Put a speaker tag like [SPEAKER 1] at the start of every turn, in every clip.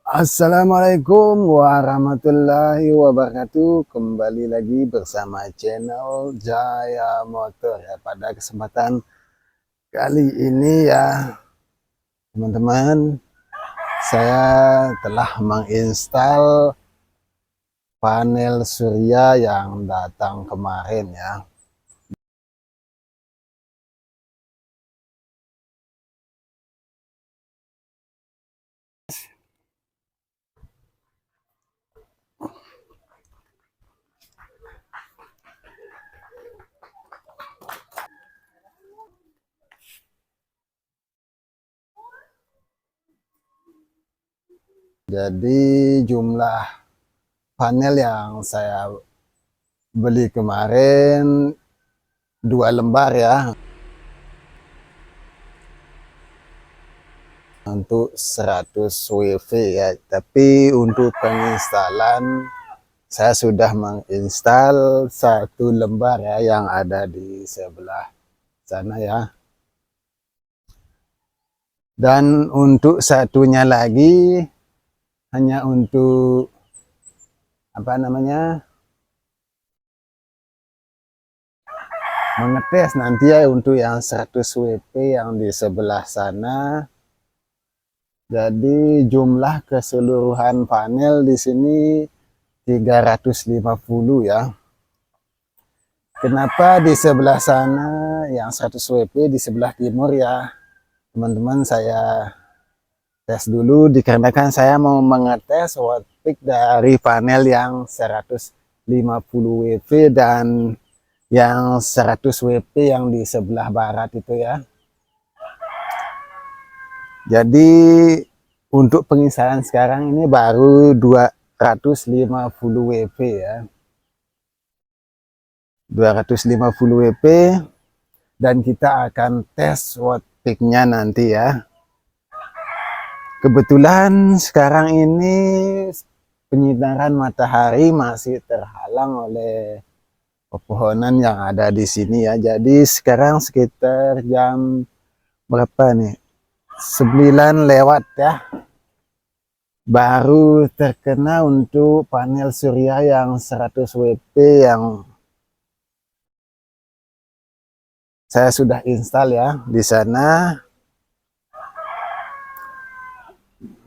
[SPEAKER 1] Assalamualaikum warahmatullahi wabarakatuh. Kembali lagi bersama channel Jaya Motor ya. Pada kesempatan kali ini ya teman-teman, saya telah menginstal panel surya yang datang kemarin ya. Jadi jumlah panel yang saya beli kemarin 2 lembar ya, untuk 100 WV ya. Tapi untuk penginstalan saya sudah menginstal 1 lembar ya, yang ada di sebelah sana ya. Dan untuk satunya lagi hanya untuk mengetes nanti ya, untuk yang 100 WP yang di sebelah sana. Jadi jumlah keseluruhan panel di sini 350 ya. Kenapa di sebelah sana yang 100 WP di sebelah timur ya teman-teman, saya tes dulu dikarenakan saya mau mengetes watt peak dari panel yang 150 WP dan yang 100 WP yang di sebelah barat itu ya. Jadi untuk penginstalan sekarang ini baru 250 WP ya. 250 WP, dan kita akan tes watt peak-nya nanti ya. Kebetulan sekarang ini penyinaran matahari masih terhalang oleh pepohonan yang ada di sini ya. Jadi sekarang sekitar jam berapa nih? 9 lewat ya. Baru terkena untuk panel surya yang 100 WP yang saya sudah install ya di sana.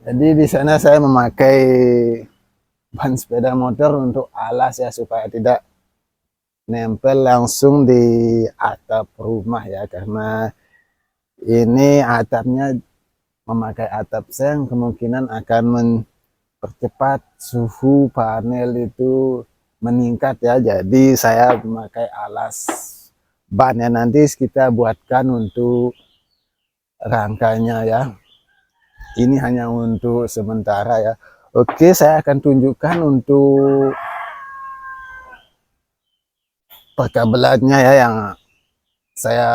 [SPEAKER 1] Jadi di sana saya memakai ban sepeda motor untuk alas ya, supaya tidak nempel langsung di atap rumah ya, karena ini atapnya memakai atap seng, kemungkinan akan mempercepat suhu panel itu meningkat ya. Jadi saya memakai alas ban ya, nanti kita buatkan untuk rangkanya ya. Ini hanya untuk sementara ya. Oke, saya akan tunjukkan untuk perkabelannya ya, yang saya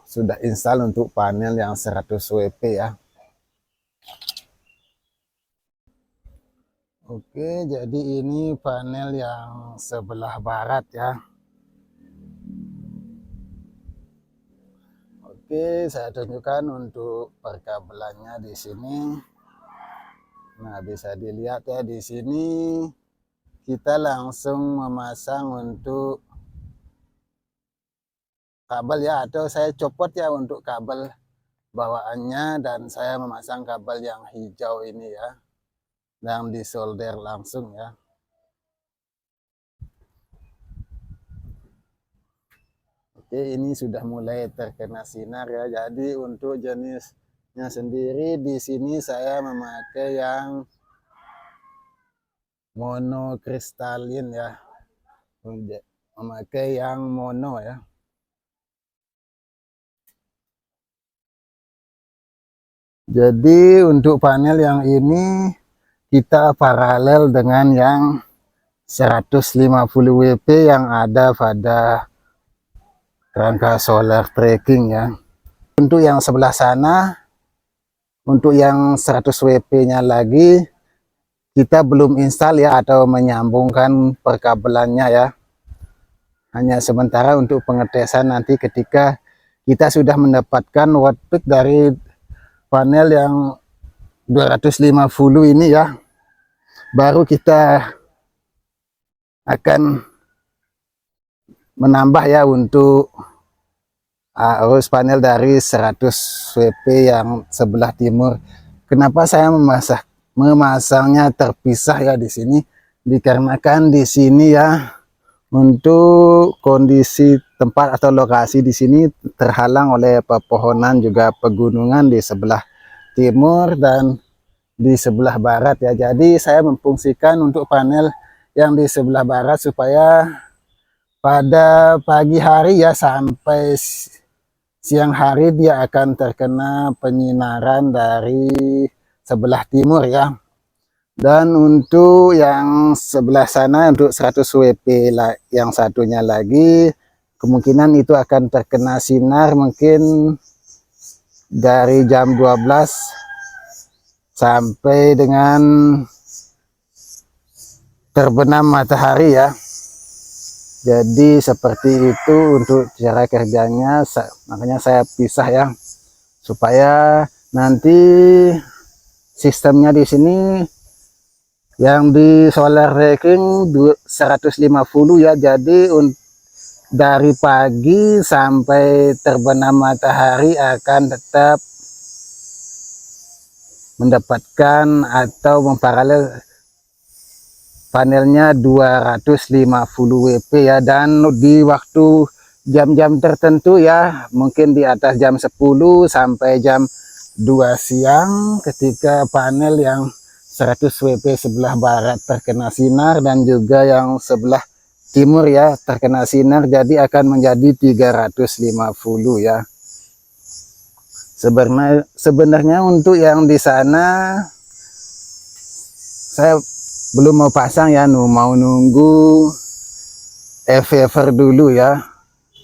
[SPEAKER 1] sudah install untuk panel yang 100 WP ya. Oke, jadi ini panel yang sebelah barat ya. Oke, saya tunjukkan untuk perkabelannya di sini. Nah, bisa dilihat ya di sini kita langsung memasang untuk kabel ya, atau saya copot ya untuk kabel bawaannya, dan saya memasang kabel yang hijau ini ya, yang disolder langsung ya. Oke, ini sudah mulai terkena sinar ya. Jadi untuk jenisnya sendiri di sini saya memakai yang monokristalin ya, memakai yang mono ya. Jadi untuk panel yang ini kita paralel dengan yang 150 WP yang ada pada rangka solar tracking ya. Untuk yang sebelah sana, untuk yang 100 WP-nya lagi kita belum install ya, atau menyambungkan perkabelannya ya. Hanya sementara untuk pengetesan nanti ketika kita sudah mendapatkan watt peak dari panel yang 250 ini ya. baru kita akan menambah ya untuk arus panel dari 100 WP yang sebelah timur. Kenapa saya memasangnya terpisah ya di sini? Dikarenakan di sini ya, untuk kondisi tempat atau lokasi di sini terhalang oleh pepohonan juga pegunungan di sebelah timur dan di sebelah barat ya. Jadi saya memfungsikan untuk panel yang di sebelah barat supaya pada pagi hari ya sampai siang hari dia akan terkena penyinaran dari sebelah timur ya. Dan untuk yang sebelah sana untuk 100 WP yang satunya lagi, kemungkinan itu akan terkena sinar mungkin dari jam 12 sampai dengan terbenam matahari ya. Jadi seperti itu untuk cara kerjanya, makanya saya pisah ya, supaya nanti sistemnya di sini yang di solar ranking 150 ya. Jadi dari pagi sampai terbenam matahari akan tetap mendapatkan atau memparalel panelnya 250 WP ya. Dan di waktu jam-jam tertentu ya, mungkin di atas jam 10 sampai jam 2 siang, ketika panel yang 100 WP sebelah barat terkena sinar dan juga yang sebelah timur ya terkena sinar, jadi akan menjadi 350 ya. Sebenarnya untuk yang di sana saya belum mau pasang ya, mau nunggu FVR dulu ya,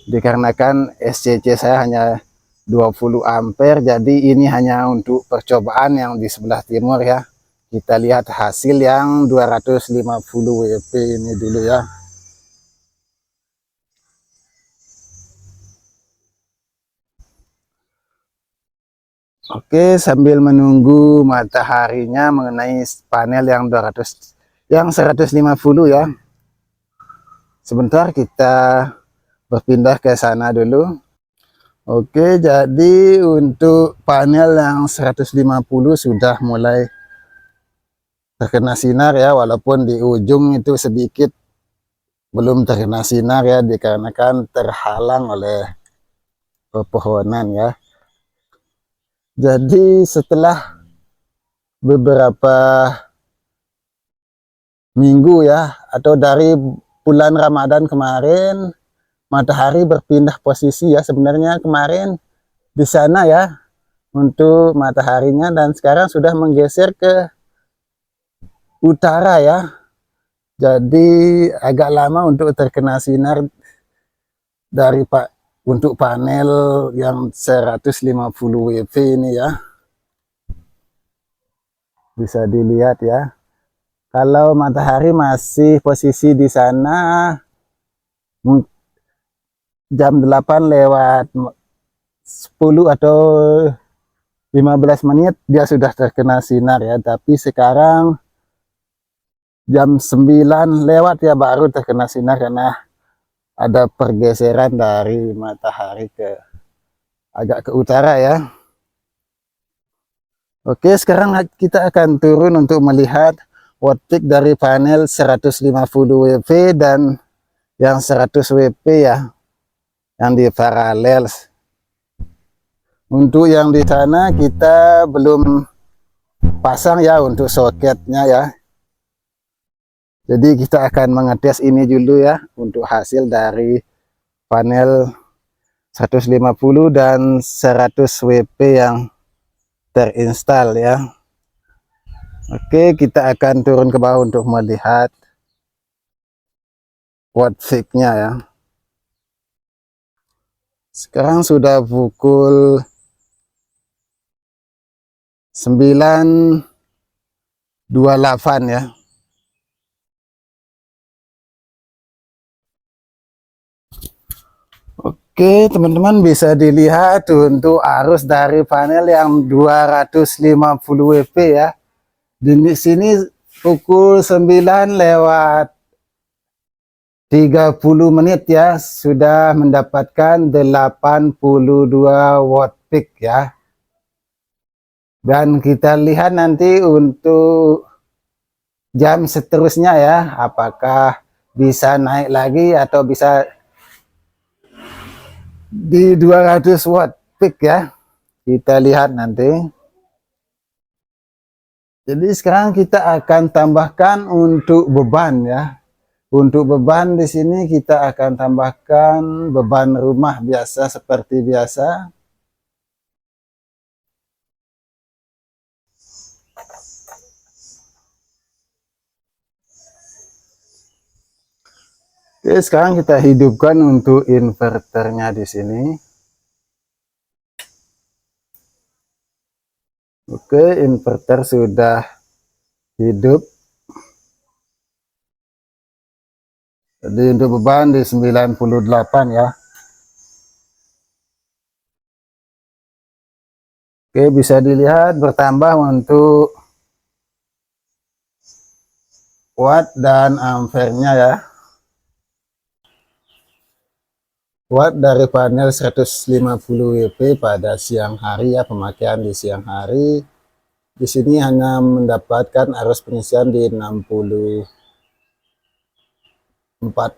[SPEAKER 1] dikarenakan SCC saya hanya 20 ampere, jadi ini hanya untuk percobaan yang di sebelah timur ya. Kita lihat hasil yang 250 WP ini dulu ya. Oke, sambil menunggu mataharinya mengenai panel yang 150 ya. Sebentar kita berpindah ke sana dulu. Oke, jadi untuk panel yang 150 sudah mulai terkena sinar ya, walaupun di ujung itu sedikit belum terkena sinar ya, dikarenakan terhalang oleh pepohonan ya. Jadi setelah beberapa minggu ya, atau dari bulan Ramadan kemarin, matahari berpindah posisi ya. Sebenarnya kemarin di sana ya untuk mataharinya, dan sekarang sudah menggeser ke utara ya. Jadi agak lama untuk terkena sinar dari untuk panel yang 150 WP ini ya. Bisa dilihat ya. Kalau matahari masih posisi di sana jam 8 lewat 10 atau 15 menit dia sudah terkena sinar ya. Tapi sekarang jam 9 lewat ya baru terkena sinar, karena ada pergeseran dari matahari agak ke utara ya. Oke, sekarang kita akan turun untuk melihat watt peak dari panel 150 WP dan yang 100 WP ya, yang di paralel. Untuk yang di sana kita belum pasang ya untuk soketnya ya. Jadi kita akan mengetes ini dulu ya untuk hasil dari panel 150 dan 100 WP yang terinstall ya. Oke, kita akan turun ke bawah untuk melihat watt peak-nya ya. Sekarang sudah pukul 9.28 ya. Oke, teman-teman bisa dilihat untuk arus dari panel yang 250 WP ya. Di sini pukul 9:30 ya, sudah mendapatkan 82 watt peak ya. Dan kita lihat nanti untuk jam seterusnya ya, apakah bisa naik lagi atau bisa di 200 watt peak ya. Kita lihat nanti. Jadi sekarang kita akan tambahkan untuk beban ya. Untuk beban di sini kita akan tambahkan beban rumah biasa seperti biasa. Oke, sekarang kita hidupkan untuk inverternya di sini. Oke, inverter sudah hidup. Jadi untuk beban di 98 ya. Oke, bisa dilihat bertambah untuk watt dan ampernya ya. Watt dari panel 150 WP pada siang hari ya, pemakaian di siang hari. Di sini hanya mendapatkan arus pengisian di 64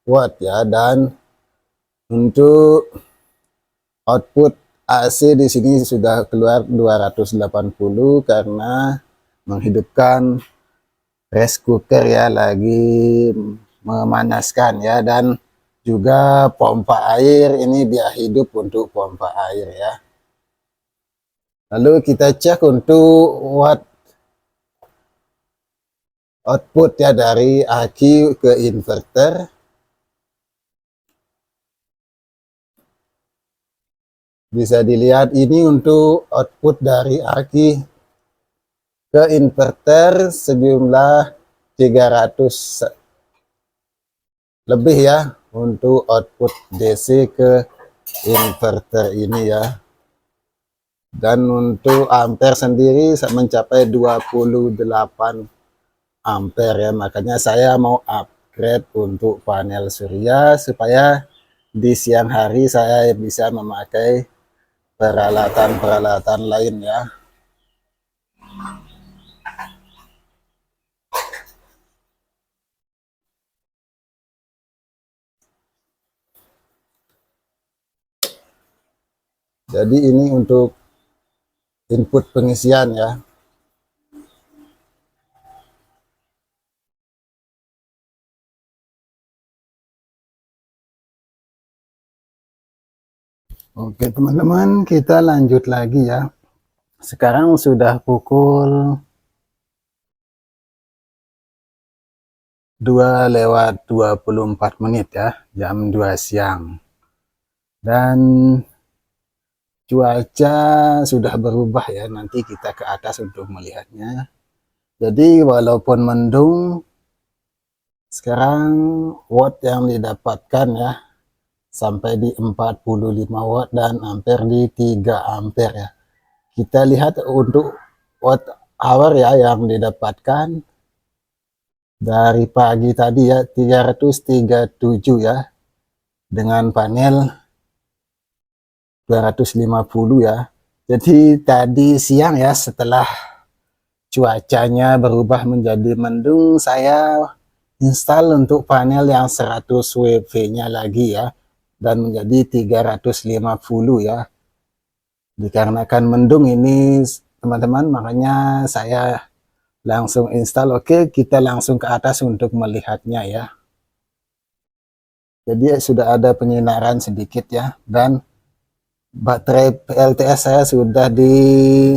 [SPEAKER 1] watt ya, dan untuk output AC di sini sudah keluar 280 karena menghidupkan rice cooker ya, lagi memanaskan ya, dan juga pompa air ini dia hidup untuk pompa air ya. Lalu kita cek untuk watt output ya dari aki ke inverter. Bisa dilihat ini untuk output dari aki ke inverter sejumlah 300 lebih ya untuk output DC ke inverter ini ya. Dan untuk ampere sendiri mencapai 28 ampere ya, makanya saya mau upgrade untuk panel surya supaya di siang hari saya bisa memakai peralatan-peralatan lain ya. Jadi ini untuk input pengisian ya. Oke teman-teman, kita lanjut lagi ya. Sekarang sudah pukul 2:24 ya, jam 2 siang. Dan cuaca sudah berubah ya, nanti kita ke atas untuk melihatnya. Jadi walaupun mendung, sekarang watt yang didapatkan ya sampai di 45 watt dan ampere di 3 ampere ya. Kita lihat untuk watt hour ya yang didapatkan dari pagi tadi ya 337 ya, dengan panel 250 ya. Jadi tadi siang ya, setelah cuacanya berubah menjadi mendung, saya install untuk panel yang 100 WP nya lagi ya, dan menjadi 350 ya. Dikarenakan mendung ini teman-teman, makanya saya langsung install. Oke, kita langsung ke atas untuk melihatnya ya. Jadi sudah ada penyinaran sedikit ya, dan baterai LTS saya sudah di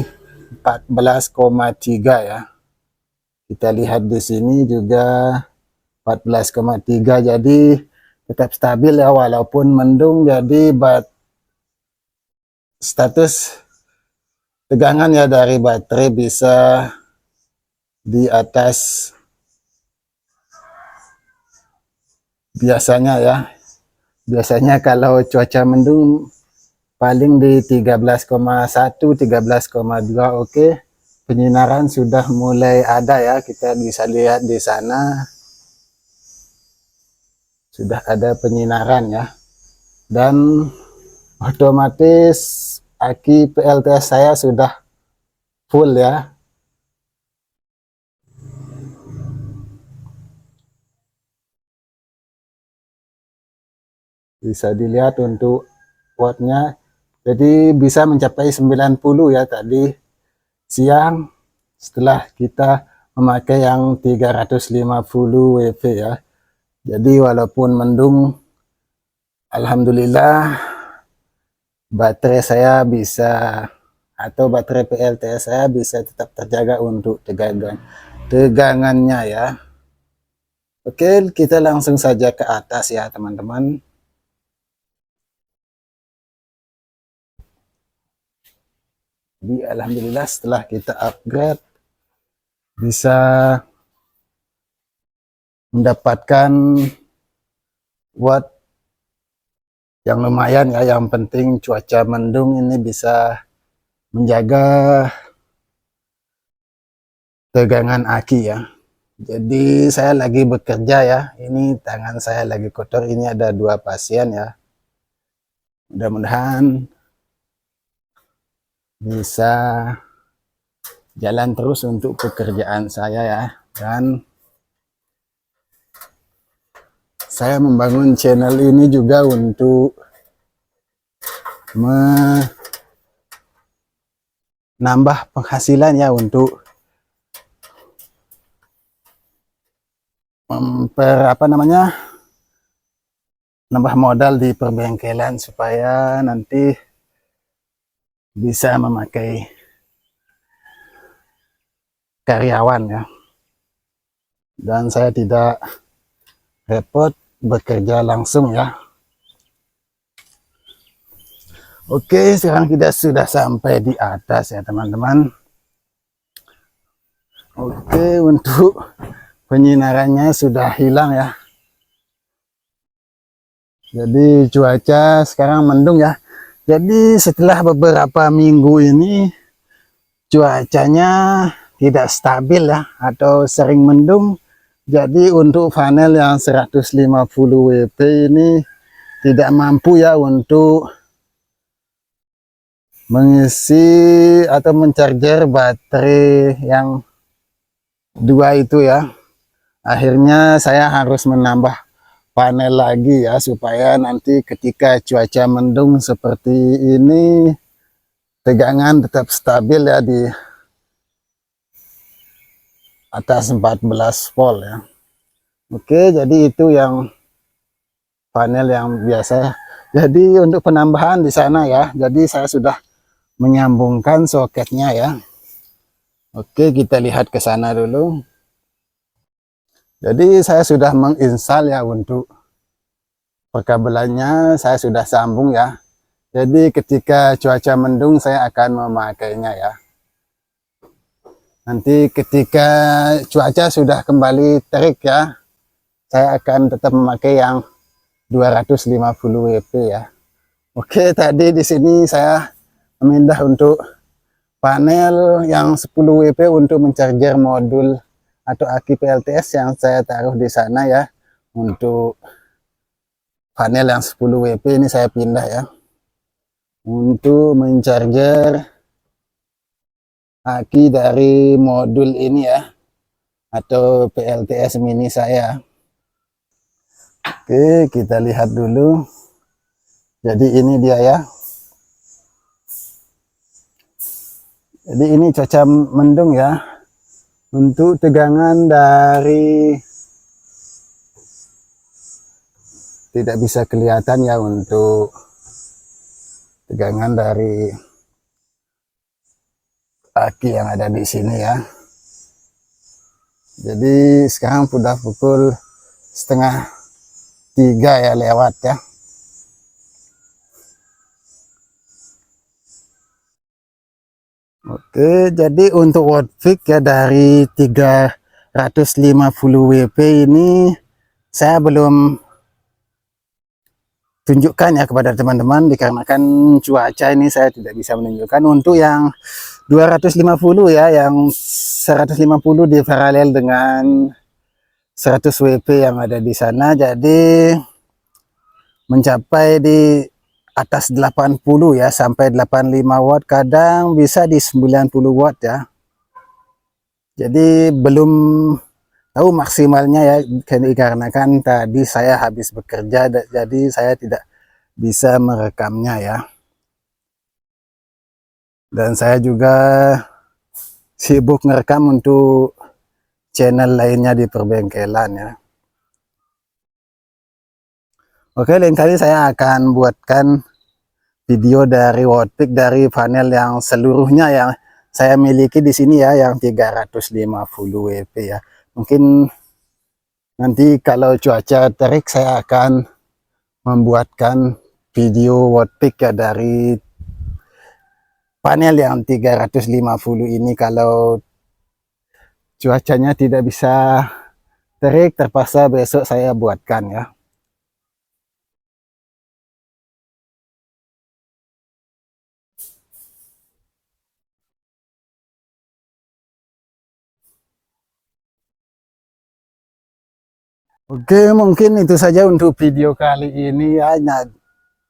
[SPEAKER 1] 14,3 ya. Kita lihat di sini juga 14,3, jadi tetap stabil ya walaupun mendung. Jadi status tegangan ya dari baterai bisa di atas biasanya ya. Biasanya kalau cuaca mendung paling di 13,1, 13,2. Oke, penyinaran sudah mulai ada ya, kita bisa lihat di sana sudah ada penyinaran ya, dan otomatis aki PLTS saya sudah full ya. Bisa dilihat untuk wattnya, jadi bisa mencapai 90 ya tadi siang setelah kita memakai yang 350 WP ya. Jadi walaupun mendung, alhamdulillah baterai saya bisa, atau baterai PLTS saya bisa tetap terjaga untuk tegangannya ya. Oke, kita langsung saja ke atas ya teman-teman. Jadi alhamdulillah setelah kita upgrade bisa mendapatkan watt yang lumayan ya. Yang penting cuaca mendung ini bisa menjaga tegangan aki ya. Jadi saya lagi bekerja ya, ini tangan saya lagi kotor, ini ada 2 pasien ya. Mudah-mudahan bisa jalan terus untuk pekerjaan saya ya. Dan saya membangun channel ini juga untuk menambah penghasilan ya, untuk nambah modal di perbengkelan supaya nanti bisa memakai karyawan ya, dan saya tidak repot bekerja langsung ya. Oke, sekarang kita sudah sampai di atas ya teman-teman. Oke, untuk penyinarannya sudah hilang ya. Jadi cuaca sekarang mendung ya. Jadi setelah beberapa minggu ini cuacanya tidak stabil ya, atau sering mendung. Jadi untuk panel yang 150 WP ini tidak mampu ya untuk mengisi atau mencarger baterai yang 2 itu ya. Akhirnya saya harus menambah panel lagi ya, supaya nanti ketika cuaca mendung seperti ini tegangan tetap stabil ya di atas 14 volt ya. Oke, jadi itu yang panel yang biasa. Jadi untuk penambahan di sana ya, jadi saya sudah menyambungkan soketnya ya. Oke, kita lihat ke sana dulu. Jadi saya sudah menginstal ya, untuk perkabelannya saya sudah sambung ya. Jadi ketika cuaca mendung saya akan memakainya ya. Nanti ketika cuaca sudah kembali terik ya, saya akan tetap memakai yang 250 WP ya. Oke, tadi di sini saya memindah untuk panel yang 10 WP untuk mencarger modul atau aki PLTS yang saya taruh di sana ya. Untuk panel yang 10 WP ini saya pindah ya, untuk mencarger aki dari modul ini ya, atau PLTS mini saya. Oke, kita lihat dulu. Jadi ini dia ya. Jadi ini cuaca mendung ya. Untuk tegangan dari, tidak bisa kelihatan ya untuk tegangan dari aki yang ada di sini ya. Jadi sekarang sudah pukul 2:30 ya lewat ya. Oke, jadi untuk watt peak ya dari 350 WP ini saya belum tunjukkan ya kepada teman-teman, dikarenakan cuaca ini saya tidak bisa menunjukkan. Untuk yang 250 ya, yang 150 di paralel dengan 100 WP yang ada di sana, jadi mencapai di atas 80 ya, sampai 85 watt, kadang bisa di 90 watt ya. Jadi belum tahu maksimalnya ya, dikarenakan tadi saya habis bekerja, jadi saya tidak bisa merekamnya ya. Dan saya juga sibuk merekam untuk channel lainnya di perbengkelan ya. Oke, lain kali saya akan buatkan video dari wattpeak dari panel yang seluruhnya yang saya miliki di sini ya, yang 350 WP ya. Mungkin nanti kalau cuaca terik saya akan membuatkan video wattpeak ya dari panel yang 350 ini. Kalau cuacanya tidak bisa terik, terpaksa besok saya buatkan ya. Oke, mungkin itu saja untuk video kali ini ya.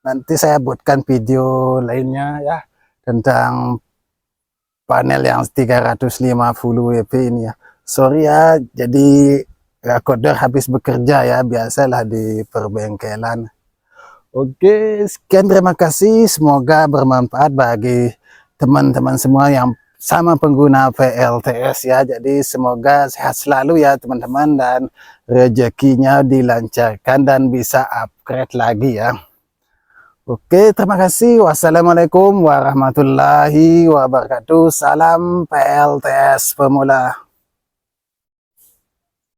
[SPEAKER 1] Nanti saya buatkan video lainnya ya tentang panel yang 350 WP ini ya. Sorry ya, jadi recorder habis bekerja ya, biasalah di perbengkelan. Oke, sekian, terima kasih. Semoga bermanfaat bagi teman-teman semua yang sama pengguna PLTS ya. Jadi semoga sehat selalu ya teman-teman, dan rezekinya dilancarkan dan bisa upgrade lagi ya. Oke, terima kasih. Wassalamualaikum warahmatullahi wabarakatuh. Salam PLTS pemula.